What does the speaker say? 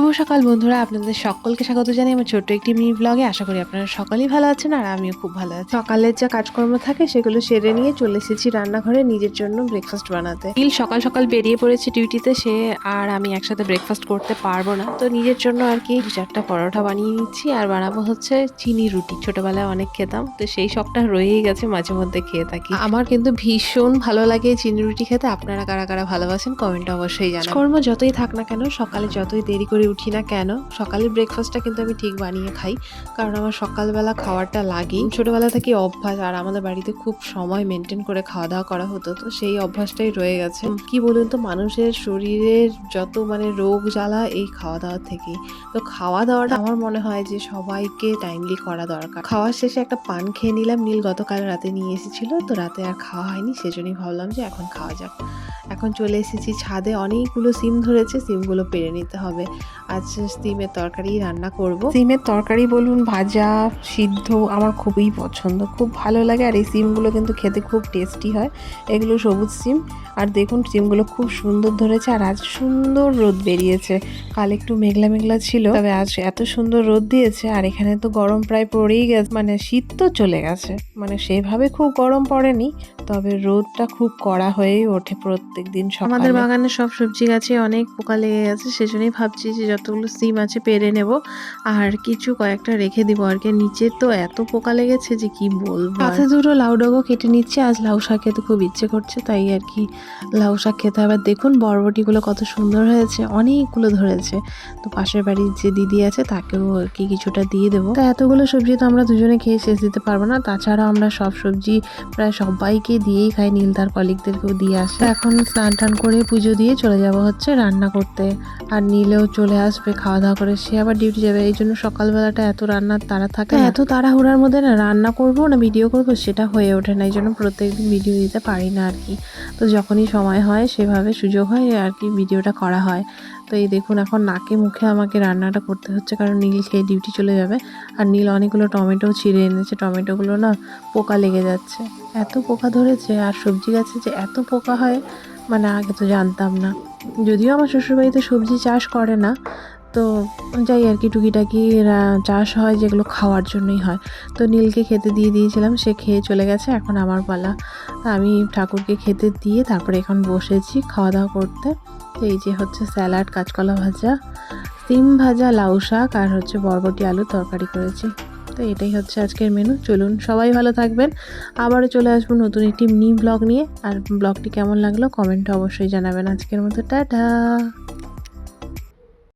শুভ সকাল বন্ধুরা, আপনাদের সকলকে স্বাগত জানাই আমার ছোট্ট একটি মিনি ব্লগে। আশা করি আপনারা সকলেই ভালো আছেন আর আমিও খুব ভালো আছি। সকালের যা কাজকর্ম থাকে সেগুলো সেরে নিয়ে চলে এসেছি রান্নাঘরে নিজের জন্য ব্রেকফাস্ট বানাতে। সকাল সকাল বেরিয়ে পড়েছে ডিউটিতে, সে আর আমি একসাথে ব্রেকফাস্ট করতে পারবো না, তো নিজের জন্য আর কি 2-4টা পরোটা বানিয়ে নিচ্ছি আর বানাবো হচ্ছে চিনি রুটি। ছোটবেলায় অনেক খেতাম, তো সেই শখটা রয়েই গেছে, মাঝে মধ্যে খেয়ে থাকি। আমার কিন্তু ভীষণ ভালো লাগে চিনি রুটি খেতে। আপনারা কারা কারা ভালোবাসেন কমেন্টে অবশ্যই জানান। কর্ম যতই থাক না কেন, সকালে যতই দেরি করে উঠি না কেন, সকালের ব্রেকফাস্টটা কিন্তু আমি ঠিক বানিয়ে খাই, কারণ আমার সকালবেলা খাওয়ারটা লাগেই। ছোটবেলা থেকে অভ্যাস, আর আমাদের বাড়িতে খুব সময় মেনটেন করে খাওয়া দাওয়া করা হতো, তো সেই অভ্যাসটাই রয়ে গেছে। কি বলুন তো, মানুষের শরীরের যত রোগ জ্বালা এই খাওয়া দাওয়া থেকেই। তো খাওয়া দাওয়াটা আমার মনে হয় যে সবাইকে টাইমলি করা দরকার। খাওয়ার শেষে একটা পান খেয়ে নিলাম, নীল গতকাল রাতে নিয়ে এসেছিল, তো রাতে আর খাওয়া হয়নি, সেজন্যই ভাবলাম যে এখন খাওয়া যাক। এখন চলে এসেছি ছাদে, অনেকগুলো সিম ধরেছে, সিমগুলো পেড়ে নিতে হবে। আজ সিমের তরকারি রান্না করব। সিমের তরকারি বলুন, ভাজা, সিদ্ধ, আমার খুবই পছন্দ, খুব ভালো লাগে। আর এই সিমগুলো কিন্তু খেতে খুব টেস্টি হয়। এগুলো সবুজ সিম, আর দেখুন সিমগুলো খুব সুন্দর ধরেছে। আর আজ সুন্দর রোদ বেরিয়েছে, কাল একটু মেঘলা মেঘলা ছিল, তবে আজ এত সুন্দর রোদ দিয়েছে। আর এখানে তো গরম প্রায় পড়েই গেছে, শীত তো চলে গেছে, সেভাবে খুব গরম পড়েনি, তবে রোদটা খুব কড়া হয়েই ওঠে প্রত্যেক দিন সকালে। আমাদের বাগানে সব সবজি গাছে অনেক পোকা লেগে গেছে, সেজন্যই ভাবছি যে যতগুলো সিম আছে পেরে নেব, আর কিছু কয়েকটা রেখে দিব আর কি। নিচে তো এত পোকা লেগেছে যে কি বলবো। সাথে দুটো লাউ ডগও কেটে নিচ্ছে, আজ লাউ শাক খেতে খুব ইচ্ছে করছে, তাই আর কি লাউ শাক খেতে হবে। দেখুন বরবটিগুলো কত সুন্দর হয়েছে, অনেকগুলো ধরেছে। তো পাশের বাড়ির যে দিদি আছে তাকেও আর কি কিছুটা দিয়ে দেবো। তা এতগুলো সবজি তো আমরা দুজনে খেয়ে শেষ দিতে পারবো না, তাছাড়া আমরা সব সবজি প্রায় সবাইকে দিয়েই খাই, নীল তার কলিগদেরকেও দিয়ে আসে। এখন স্নান টান করে পুজো দিয়ে চলে যাব হচ্ছে রান্না করতে, আর নীলেও চলে আসবে খাওয়া দাওয়া করে, সে আবার ডিউটি যাবে। এই জন্য সকালবেলাটা এত রান্নার তাড়া থাকে, এত তাড়াহুড়ার মধ্যে না রান্না করব না ভিডিও করব সেটা হয়ে ওঠে না, এই জন্য প্রত্যেকদিন ভিডিও দিতে পারি না আর কি। তো যখনই সময় হয়, সেভাবে সুযোগ হয় আর কি ভিডিওটা করা হয়। তো এই দেখুন এখন নাকে মুখে আমাকে রান্নাটা করতে হচ্ছে, কারণ নীল খেয়ে ডিউটি চলে যাবে। আর নীল অনেকগুলো টমেটো ছিঁড়ে এনেছে, টমেটোগুলো না পোকা লেগে যাচ্ছে, এত পোকা ধরেছে। আর সবজি গাছে যে এত পোকা হয় আগে তো জানতাম না। যদিও আমার শ্বশুরবাড়িতে সবজি চাষ করে না, তো যাই আর কি টুকিটাকি চাষ হয় যেগুলো খাওয়ার জন্যই হয়। তো নীলকে খেতে দিয়ে দিয়েছিলাম, সে খেয়ে চলে গেছে, এখন আমার পালা। আমি ঠাকুরকে খেতে দিয়ে তারপরে এখন বসেছি খাওয়া দাওয়া করতে। এই যে হচ্ছে স্যালাড, কাঁচকলা ভাজা, সিম ভাজা, লাউ শাক, আর হচ্ছে বরবটি আলু তরকারি করেছি। তো এটাই হচ্ছে আজকের মেনু। চলুন সবাই ভালো থাকবেন, আবারও চলে আসবো নতুন একটি মিনি ব্লগ নিয়ে। আর ব্লগটি কেমন লাগলো কমেন্টে অবশ্যই জানাবেন। আজকের মতো টাটা।